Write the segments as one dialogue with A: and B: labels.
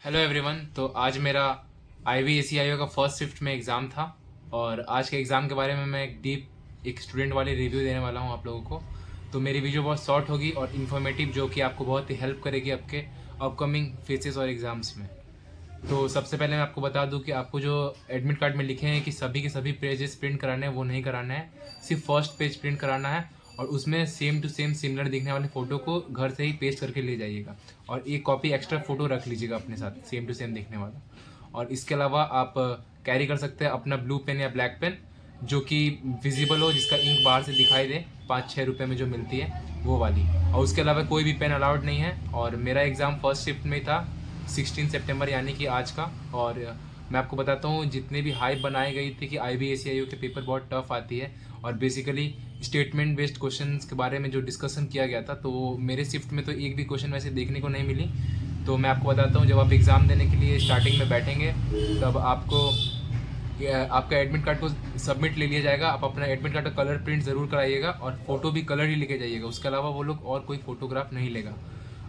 A: Hello everyone. तो आज मेरा IVACIO का फर्स्ट शिफ्ट में एग्ज़ाम था और आज के एग्ज़ाम के बारे में मैं एक स्टूडेंट वाली रिव्यू देने वाला हूँ आप लोगों को। तो मेरी वीडियो बहुत शॉर्ट होगी और इन्फॉर्मेटिव, जो कि आपको बहुत ही हेल्प करेगी आपके अपकमिंग फेसेस और एग्ज़ाम्स में। तो सबसे पहले मैं आपको बता दूं कि आपको जो एडमिट कार्ड में लिखे हैं कि सभी के सभी पेजेस प्रिंट कराने हैं, वो नहीं कराना है। सिर्फ फर्स्ट पेज प्रिंट कराना है और उसमें सेम टू सेम सिमिलर दिखने वाले फ़ोटो को घर से ही पेस्ट करके ले जाइएगा और एक कॉपी एक्स्ट्रा फ़ोटो रख लीजिएगा अपने साथ, सेम टू सेम दिखने वाला। और इसके अलावा आप कैरी कर सकते हैं अपना ब्लू पेन या ब्लैक पेन, जो कि विजिबल हो, जिसका इंक बाहर से दिखाई दे, 5-6 रुपये में जो मिलती है वो वाली। और उसके अलावा कोई भी पेन अलाउड नहीं है। और मेरा एग्ज़ाम फर्स्ट शिफ्ट में था 16 सितंबर यानी कि आज का। और मैं आपको बताता हूँ, जितने भी हाइप बनाई गई थी कि IBACIO के पेपर बहुत टफ आती है और बेसिकली स्टेटमेंट बेस्ड क्वेश्चंस के बारे में जो डिस्कशन किया गया था, तो मेरे शिफ्ट में तो एक भी क्वेश्चन वैसे देखने को नहीं मिली। तो मैं आपको बताता हूँ, जब आप एग्ज़ाम देने के लिए स्टार्टिंग में बैठेंगे तब आपका एडमिट कार्ड को सबमिट ले लिया जाएगा। आप अपना एडमिट कार्ड का कलर प्रिंट ज़रूर कराइएगा और फ़ोटो भी कलर ही लेके जाइएगा। उसके अलावा वो लोग और कोई फ़ोटोग्राफ नहीं लेगा।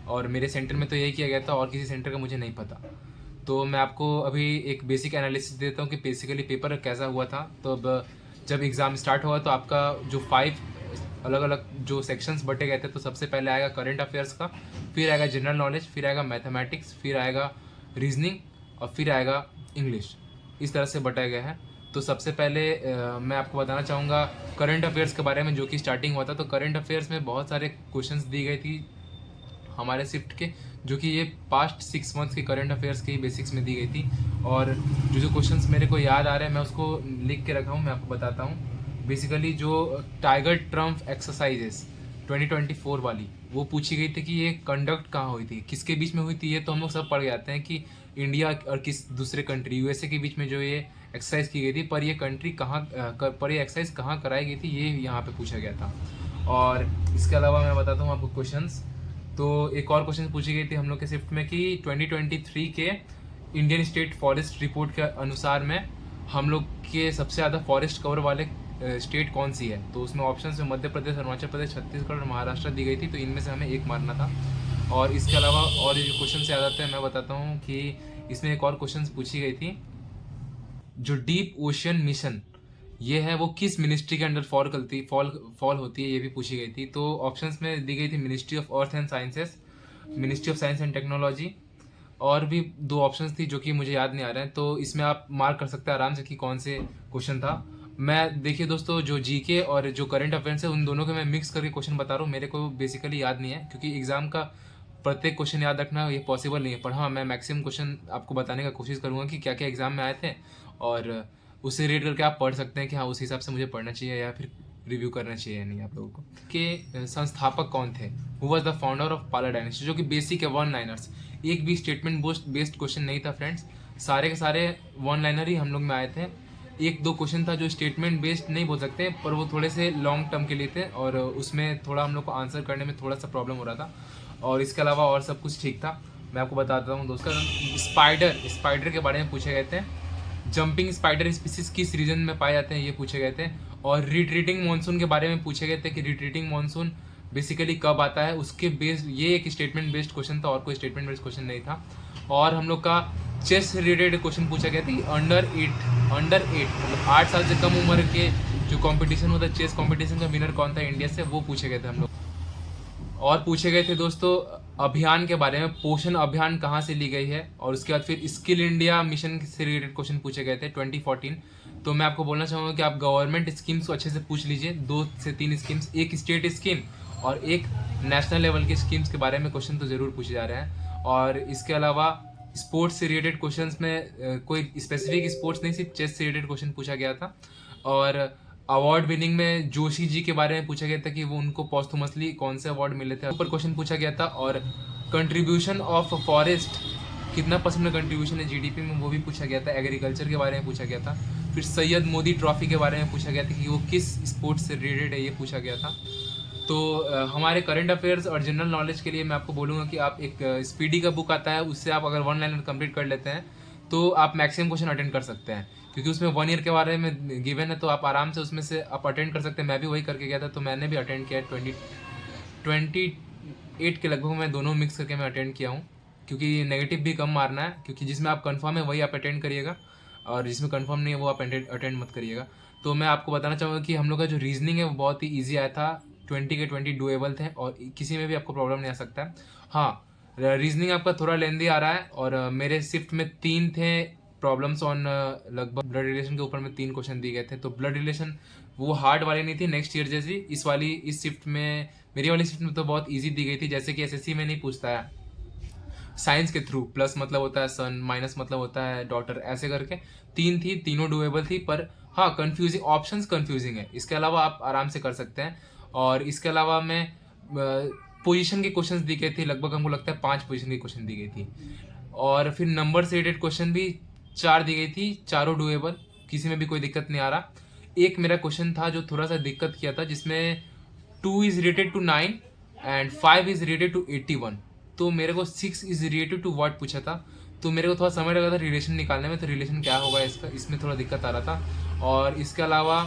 A: और मेरे सेंटर में तो यही किया गया था और किसी सेंटर का मुझे नहीं पता। तो मैं आपको अभी एक बेसिक एनालिसिस देता हूँ कि बेसिकली पेपर कैसा हुआ था। तो अब जब एग्ज़ाम स्टार्ट हुआ तो आपका जो 5 अलग अलग जो सेक्शंस बटे गए थे, तो सबसे पहले आएगा करंट अफेयर्स का, फिर आएगा जनरल नॉलेज, फिर आएगा मैथमेटिक्स, फिर आएगा रीजनिंग और फिर आएगा इंग्लिश। इस तरह से बटाए गए हैं। तो सबसे पहले मैं आपको बताना चाहूँगा करंट अफेयर्स के बारे में, जो कि स्टार्टिंग हुआ था। तो करंट अफेयर्स में बहुत सारे क्वेश्चंस दी गई थी हमारे शिफ्ट के, जो कि ये पास्ट 6 मंथ्स के करंट अफेयर्स के बेसिक्स में दी गई थी। और जो क्वेश्चंस मेरे को याद आ रहे हैं मैं उसको लिख के रखा हूँ, मैं आपको बताता हूँ। बेसिकली जो टाइगर ट्रम्प एक्सरसाइजेस 2024 वाली, वो पूछी गई थी कि ये कंडक्ट कहाँ हुई थी, किसके बीच में हुई थी। ये तो हम लोग सब पढ़ जाते हैं कि इंडिया और किस दूसरे कंट्री USA के बीच में जो ये एक्सरसाइज की गई थी, पर ये कंट्री कहाँ पर ये एक्सरसाइज कहाँ कराई गई थी, ये यहाँ पे पूछा गया था। और इसके अलावा मैं बताता हूँ आपको क्वेश्चंस। तो एक और क्वेश्चन पूछी गई थी हम लोग के शिफ्ट में कि 2023 के इंडियन स्टेट फॉरेस्ट रिपोर्ट के अनुसार में हम लोग के सबसे ज़्यादा फॉरेस्ट कवर वाले स्टेट कौन सी है। तो उसमें ऑप्शन में मध्य प्रदेश, अरुणाचल प्रदेश, छत्तीसगढ़ और महाराष्ट्र दी गई थी। तो इनमें से हमें एक मारना था। और इसके अलावा और जो क्वेश्चन से याद आते हैं मैं बताता हूँ कि इसमें एक और क्वेश्चन पूछी गई थी, जो डीप ओशियन मिशन ये है वो किस मिनिस्ट्री के अंडर फॉल होती है, ये भी पूछी गई थी। तो ऑप्शंस में दी गई थी ministry of earth and sciences, ministry of science and technology, और भी 2 ऑप्शंस थी जो कि मुझे याद नहीं आ रहे हैं। तो इसमें आप मार्क कर सकते हैं आराम से कि कौन से क्वेश्चन था। मैं देखिए दोस्तों, जो GK और जो करंट अफेयर्स है उन दोनों के मैं मिक्स करके क्वेश्चन बता रहा हूँ। मेरे को बेसिकली याद नहीं है, क्योंकि एग्जाम का प्रत्येक क्वेश्चन याद रखना ये पॉसिबल नहीं है। पर हाँ, मैं मैक्सिमम क्वेश्चन आपको बताने का कोशिश करूँगा कि क्या क्या एग्जाम में आए थे, और उससे रेट करके आप पढ़ सकते हैं कि हाँ उस हिसाब से मुझे पढ़ना चाहिए या फिर रिव्यू करना चाहिए या नहीं आप लोगों को। के संस्थापक कौन थे, who was the founder of पाला डायनेस्टी, जो कि बेसिक है, 1 लाइनर्स। एक भी स्टेटमेंट बेस्ड क्वेश्चन नहीं था फ्रेंड्स, सारे के सारे 1 लाइनर ही हम लोग में आए थे। एक दो क्वेश्चन था जो स्टेटमेंट बेस्ड नहीं बोल सकते, पर वो थोड़े से लॉन्ग टर्म के लिए थे और उसमें थोड़ा हम लोग को आंसर करने में थोड़ा सा प्रॉब्लम हो रहा था। और इसके अलावा और सब कुछ ठीक था। मैं आपको बताता हूँ दोस्तों, स्पाइडर के बारे में पूछे गए थे। जंपिंग स्पाइडर स्पीसीज किस रीजन में पाए जाते हैं, ये पूछे गए थे। और रिट्रीटिंग मानसून के बारे में पूछे गए थे कि रिट्रीटिंग मानसून बेसिकली कब आता है, उसके बेस्ड ये एक स्टेटमेंट बेस्ड क्वेश्चन था और कोई स्टेटमेंट बेस्ड क्वेश्चन नहीं था। और हम लोग का चेस रिलेटेड क्वेश्चन पूछा गया था कि अंडर 8 मतलब 8 साल से कम उम्र के जो कंपटीशन होता है चेस कंपटीशन का विनर कौन था इंडिया से, वो पूछे गए थे हम लोग। और पूछे गए थे दोस्तों अभियान के बारे में, पोषण अभियान कहाँ से ली गई है। और उसके बाद फिर स्किल इंडिया मिशन से रिलेटेड क्वेश्चन पूछे गए थे 2014। तो मैं आपको बोलना चाहूँगा कि आप गवर्नमेंट स्कीम्स को अच्छे से पूछ लीजिए, 2 से 3 स्कीम्स, एक स्टेट स्कीम और एक नेशनल लेवल की स्कीम्स के बारे में क्वेश्चन तो ज़रूर पूछे जा रहे हैं। और इसके अलावा स्पोर्ट्स से रिलेटेड क्वेश्चंस में कोई स्पेसिफिक स्पोर्ट्स नहीं, सिर्फ चेस से रिलेटेड क्वेश्चन पूछा गया था। और अवार्ड विनिंग में जोशी जी के बारे में पूछा गया था कि वो उनको पोस्टुमसली कौन से अवार्ड मिले थे, ऊपर क्वेश्चन पूछा गया था। और कंट्रीब्यूशन ऑफ फॉरेस्ट, कितना परसेंट कंट्रीब्यूशन है GDP में, वो भी पूछा गया था। एग्रीकल्चर के बारे में पूछा गया था। फिर सैयद मोदी ट्रॉफी के बारे में पूछा गया था कि वो किस स्पोर्ट्स से रिलेटेड है, ये पूछा गया था। तो हमारे करंट अफेयर्स और जनरल नॉलेज के लिए मैं आपको बोलूँगा कि आप एक स्पीडी का बुक आता है, उससे आप अगर 1 लाइनर कंप्लीट कर लेते हैं तो आप मैक्सिमम क्वेश्चन अटेंड कर सकते हैं, क्योंकि उसमें 1 ईयर के बारे में गिवन है। तो आप आराम से उसमें से आप अटेंड कर सकते हैं। मैं भी वही करके गया था, तो मैंने भी अटेंड किया है। 28 के लगभग मैं दोनों मिक्स करके मैं अटेंड किया हूँ। क्योंकि नेगेटिव भी कम मारना है, क्योंकि जिसमें आप कंफर्म है वही आप अटेंड करिएगा और जिसमें कंफर्म नहीं है वो आप अटेंड मत करिएगा। तो मैं आपको बताना चाहूँगा कि हम लोग का जो रीजनिंग है वो बहुत ही ईजी आया था, 20 के 20 डुएबल थे और किसी में भी आपको प्रॉब्लम नहीं आ सकता है। हाँ, रीजनिंग आपका थोड़ा लेंदी आ रहा है और मेरे शिफ्ट में 3 थे प्रॉब्लम्स ऑन लगभग ब्लड रिलेशन के ऊपर में 3 क्वेश्चन दिए गए थे। तो ब्लड रिलेशन वो हार्ड वाली नहीं थी नेक्स्ट ईयर जैसी, इस शिफ्ट में मेरी वाली शिफ्ट में तो बहुत ईजी दी गई थी। जैसे कि एसएससी में नहीं पूछता है साइंस के थ्रू, प्लस मतलब होता है सन, माइनस मतलब होता है डॉटर, ऐसे करके 3 थी, तीनों डुएबल थी। पर हाँ, कंफ्यूजिंग ऑप्शंस कंफ्यूजिंग है, इसके अलावा आप आराम से कर सकते हैं। और इसके अलावा मैं पोजीशन के क्वेश्चंस दी गई थी, लगभग हमको लगता है 5 पोजीशन की क्वेश्चन दी गई थी। और फिर नंबर से रिलेटेड क्वेश्चन भी 4 दी गई थी, चारों डुएबल, किसी में भी कोई दिक्कत नहीं आ रहा। एक मेरा क्वेश्चन था जो थोड़ा सा दिक्कत किया था, जिसमें 2 is related to 9 and 5 is related to 81। तो मेरे को 6 इज रिलेटेड टू व्हाट पूछा था, तो मेरे को थोड़ा समय लगा था रिलेशन निकालने में। तो रिलेशन क्या होगा इसका, इसमें थोड़ा दिक्कत आ रहा था। और इसके अलावा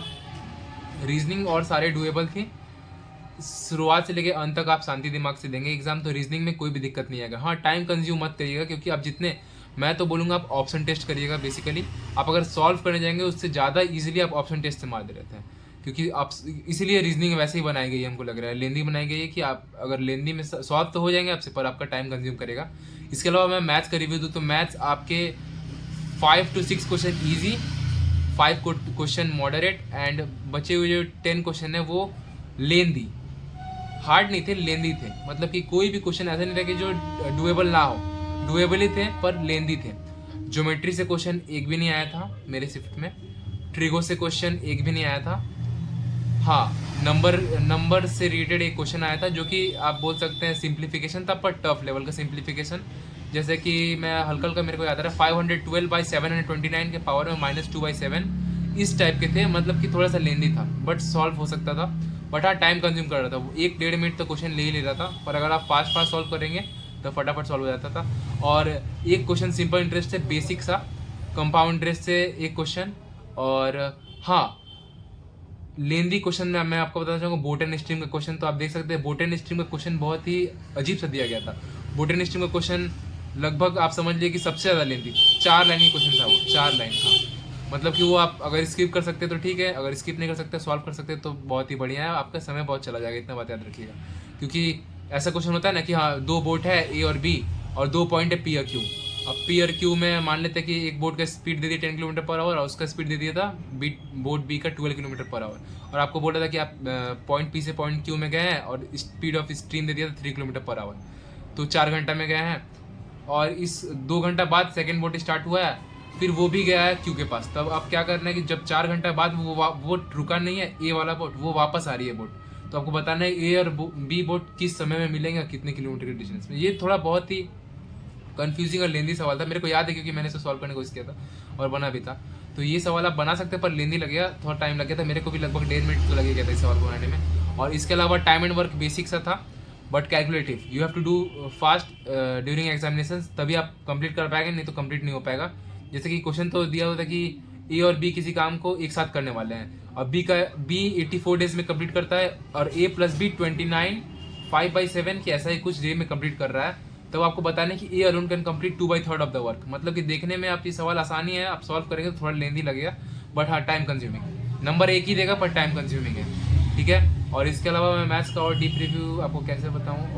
A: रीजनिंग और सारे डुएबल थे, शुरुआत से लेके अंत तक आप शांति दिमाग से देंगे एग्जाम, तो रीजनिंग में कोई भी दिक्कत नहीं आएगा। हाँ, टाइम कंज्यूम मत करिएगा, क्योंकि आप जितने, मैं तो बोलूँगा आप ऑप्शन टेस्ट करिएगा। बेसिकली आप अगर सॉल्व करने जाएंगे उससे ज़्यादा इजीली आप ऑप्शन टेस्ट से मार दे रहते हैं, क्योंकि आप इसीलिए रीजनिंग वैसे ही बनाई गई है, हमको लग रहा है लेंदी बनाई गई है कि आप अगर लेंदी में सॉल्व तो हो जाएंगे आपसे, पर आपका टाइम कंज्यूम करेगा। इसके अलावा मैं मैथ्स का रिव्यू दूँ तो मैथ्स आपके 5 to 6 question easy, 5 question moderate and बचे हुए जो 10 क्वेश्चन है वो लेंदी, हार्ड नहीं थे, लेंदी थे। मतलब कि कोई भी क्वेश्चन ऐसा नहीं था कि जो डुएबल ना हो, डुएबल ही थे पर लेंदी थे। ज्योमेट्री से क्वेश्चन एक भी नहीं आया था मेरे शिफ्ट में, ट्रिगो से क्वेश्चन एक भी नहीं आया था। हाँ, नंबर से रिलेटेड एक क्वेश्चन आया था जो कि आप बोल सकते हैं सिंप्लीफिकेशन था, पर टफ लेवल का सिंप्लीफिकेशन। जैसे कि मैं हल्का हल्का मेरे को याद आ रहा है, 512/729 के पावर में -2/7, इस टाइप के थे। मतलब कि थोड़ा सा लेंदी था बट सॉल्व हो सकता था। बट हाँ, टाइम कंज्यूम कर रहा था वो, 1-1.5 मिनट तो क्वेश्चन ले ही ले रहा था। पर अगर आप फास्ट सॉल्व करेंगे तो फटाफट सॉल्व हो जाता था। और एक क्वेश्चन सिंपल इंटरेस्ट से बेसिक सा, कंपाउंड इंटरेस्ट से एक क्वेश्चन। और हाँ, लेंदी क्वेश्चन में मैं आपको बताना चाहूँगा बोटन स्ट्रीम का क्वेश्चन। तो आप देख सकते हैं बोटन स्ट्रीम का क्वेश्चन बहुत ही अजीब सा दिया गया था। बोटन स्ट्रीम का क्वेश्चन लगभग आप समझ लीजिए कि सबसे ज़्यादा लेंदी, 4 लाइन की क्वेश्चन था वो, 4 लाइन का। मतलब कि वो आप अगर स्किप कर सकते तो ठीक है, अगर स्किप नहीं कर सकते, सॉल्व कर सकते तो बहुत ही बढ़िया है, आपका समय बहुत चला जाएगा, इतना बात याद रखिएगा। क्योंकि ऐसा क्वेश्चन होता है ना कि हाँ, 2 बोट है ए और बी और 2 पॉइंट है पी और क्यू। अब पी और क्यू में मान लेते हैं कि एक बोट का स्पीड दे दी 10 किलोमीटर पर आवर और उसका स्पीड दे दिया था बोट बी का 12 किलोमीटर पर आवर, और आपको बोला था कि आप पॉइंट पी से पॉइंट क्यू में गए हैं और स्पीड ऑफ स्ट्रीम दे दिया था 3 किलोमीटर पर आवर। तो 4 घंटा में गए हैं और इस 2 घंटा बाद सेकेंड बोट स्टार्ट हुआ है, फिर वो भी गया है क्यू के पास। तब आप क्या करना है कि जब 4 घंटा बाद वो बोट रुका नहीं है, ए वाला बोट, वो वापस आ रही है बोट, तो आपको बताना है ए और बी बोट किस समय में मिलेंगे, कितने किलोमीटर के डिस्टेंस में। ये थोड़ा बहुत ही कंफ्यूजिंग और लेंदी सवाल था, मेरे को याद है क्योंकि मैंने इसे सॉल्व करने की कोशिश किया था और बना भी था। तो ये सवाल आप बना सकते हैं, पर लेंदी लगेगा, थोड़ा टाइम लग गया था, मेरे को भी लगभग 1.5 मिनट तो लगे गया था इस सवाल को बनाने में। और इसके अलावा टाइम एंड वर्क बेसिक सा था but calculative, you have to do fast during examination, तभी आप कंप्लीट कर पाएंगे, नहीं तो कंप्लीट नहीं हो पाएगा। जैसे कि क्वेश्चन तो दिया होता कि ए और बी किसी काम को एक साथ करने वाले हैं, अब बी 84 डेज में कंप्लीट करता है और ए प्लस बी 29 5/7 की ऐसा ही कुछ डे में कंप्लीट कर रहा है। तब आपको बताना है कि A alone can complete 2/3 of the work. मतलब कि देखने में आपकी सवाल आसानी है, आप सॉल्व करेंगे तो थोड़ा लेंदी लगेगा, बट हाँ टाइम कंज्यूमिंग। नंबर एक ही देगा पर टाइम कंज्यूमिंग है, ठीक है। और इसके अलावा मैं मैथ्स का और डीप रिव्यू आपको कैसे बताऊँ,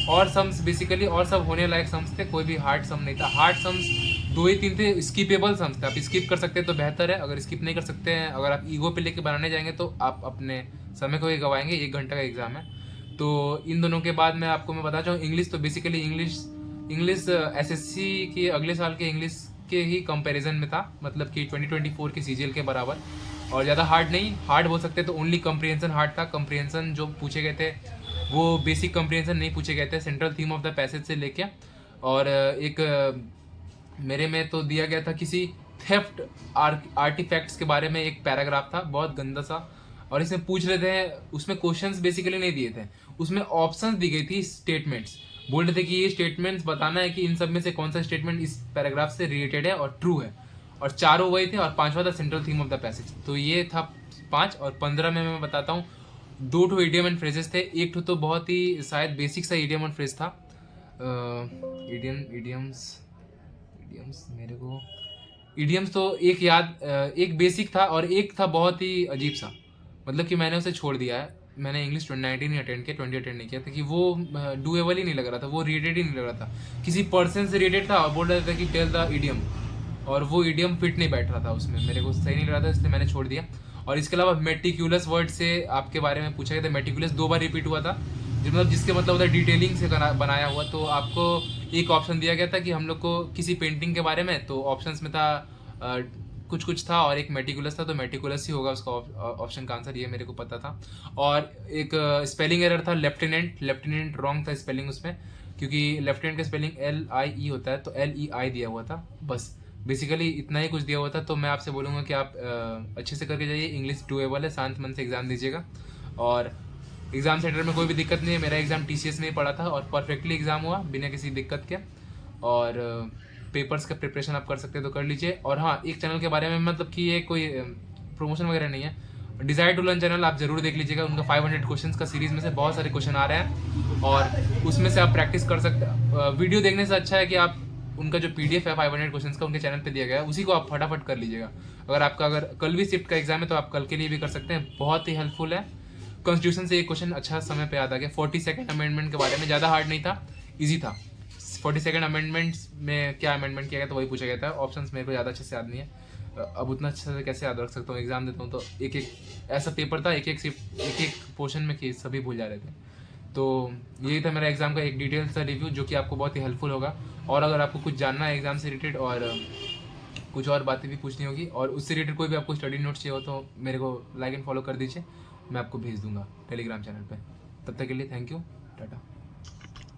A: और सम्स बेसिकली और सब होने लायक सम्स थे, कोई भी हार्ड सम नहीं था। हार्ड सम्स 2 ही 3 थे, स्किपेबल सम्स थे, आप स्किप कर सकते हैं तो बेहतर है। अगर स्किप नहीं कर सकते हैं, अगर आप ईगो पे लेके बनाने जाएंगे तो आप अपने समय को ही गवाएंगे, 1 घंटा का एग्जाम है। तो इन दोनों के बाद मैं आपको बता चाहूँ इंग्लिश, तो बेसिकली इंग्लिश एसएससी के अगले साल के इंग्लिश के ही कंपैरिजन में था, मतलब कि 2024 के सीजीएल के बराबर, और ज़्यादा हार्ड नहीं, हार्ड बोल सकते तो ओनली कंप्रीहेंशन हार्ड था। कंप्रीहेंशन जो पूछे गए थे वो बेसिक कंप्रीहेंशन नहीं पूछे गए थे, central theme of the passage से लेके। और एक मेरे में तो दिया गया था किसी थेफ्ट आर्टिफैक्ट्स के बारे में, एक पैराग्राफ था बहुत गंदा सा, और इसमें पूछ रहे थे, उसमें क्वेश्चंस बेसिकली नहीं दिए थे, उसमें ऑप्शंस दी गई थी, स्टेटमेंट्स बोल रहे थे कि ये स्टेटमेंट्स बताना है कि इन सब में से कौन सा स्टेटमेंट इस पैराग्राफ से रिलेटेड है और ट्रू है, और 4 वही थे और 5वां था central theme of the passage. तो ये था 5, और 15 में मैं बताता हूँ 2 इडियम एंड फ्रेजेस थे। एक तो बहुत ही शायद बेसिक सा इडियम एंड फ्रेज था, इडियम्स मेरे को इडियम्स तो एक बेसिक था और एक था बहुत ही अजीब सा, मतलब कि मैंने उसे छोड़ दिया है। मैंने इंग्लिश 2019 ही अटेंड किया, 20 अटेंड नहीं किया, क्योंकि वो डूएबल ही नहीं लग रहा था, वो रिलेटेड ही नहीं लग रहा था, किसी पर्सन से रिलेटेड था और बोल रहा था कि टेल द इडियम, और वो इडियम फिट नहीं बैठ रहा था उसमें, मेरे को सही नहीं लग रहा था, इसलिए मैंने छोड़ दिया। और इसके अलावा मेटिकुलस वर्ड से आपके बारे में पूछा गया था, मेटिकुलस 2 बार रिपीट हुआ था, मतलब जिसके मतलब होता है डिटेलिंग से बनाया हुआ। तो आपको एक ऑप्शन दिया गया था कि हम लोग को किसी पेंटिंग के बारे में, तो ऑप्शंस में था कुछ था और एक मेटिकुलस था, तो मेटिकुलस ही होगा उसका ऑप्शन का आंसर, ये मेरे को पता था। और एक स्पेलिंग एरर था, लेफ्टिनेंट रॉन्ग था स्पेलिंग उसमें, क्योंकि लेफ्टिनेंट का स्पेलिंग LIE होता है, तो LEI दिया हुआ था। बस बेसिकली इतना ही कुछ दिया हुआ था। तो मैं आपसे बोलूँगा कि आप अच्छे से करके जाइए, इंग्लिश डूएबल है, शांत मन से एग्ज़ाम दीजिएगा। और एग्ज़ाम सेंटर में कोई भी दिक्कत नहीं है, मेरा एग्ज़ाम TCS में ही पड़ा था और परफेक्टली एग्ज़ाम हुआ बिना किसी दिक्कत के। और पेपर्स का प्रिपरेशन आप कर सकते हैं तो कर लीजिए। और हाँ, एक चैनल के बारे में, मतलब कि ये कोई प्रमोशन वगैरह नहीं है, डिज़ायर टू लर्न चैनल आप जरूर देख लीजिएगा। उनका 500 क्वेश्चंस का सीरीज़ में से बहुत सारे क्वेश्चन आ रहे हैं और उसमें से आप प्रैक्टिस कर सकते हैं। वीडियो देखने से अच्छा है कि आप उनका जो PDF है 500 क्वेश्चंस का, उनके चैनल पे दिया गया है, उसी को आप फटाफट कर लीजिएगा। अगर कल भी शिफ्ट का एग्जाम है तो आप कल के लिए भी कर सकते हैं, बहुत ही हेल्पफुल है। कॉन्स्टिट्यूशन से एक क्वेश्चन अच्छा समय पे याद आ गया, 42nd अमेंडमेंट के बारे में, ज़्यादा हार्ड नहीं था, ईजी था। 42nd अमेंडमेंट्स में क्या अमेंडमेंट किया गया तो वही पूछा गया था। ऑप्शंस मेरे को ज़्यादा अच्छे से याद नहीं है, अब उतना अच्छे से कैसे याद रख सकता हूँ, एग्जाम देता हूँ तो एक ऐसा पेपर था, एक पोर्शन में कि सभी भूल जा रहे थे। तो यही था मेरा एग्ज़ाम का एक डिटेल सा रिव्यू, जो कि आपको बहुत ही हेल्पफुल होगा। और अगर आपको कुछ जानना है एग्ज़ाम से रिलेटेड और कुछ और बातें भी पूछनी होगी और उससे रिलेटेड कोई भी आपको स्टडी नोट्स चाहिए हो, तो मेरे को लाइक एंड फॉलो कर दीजिए, मैं आपको भेज दूंगा टेलीग्राम चैनल पे। तब तक के लिए थैंक यू, टाटा।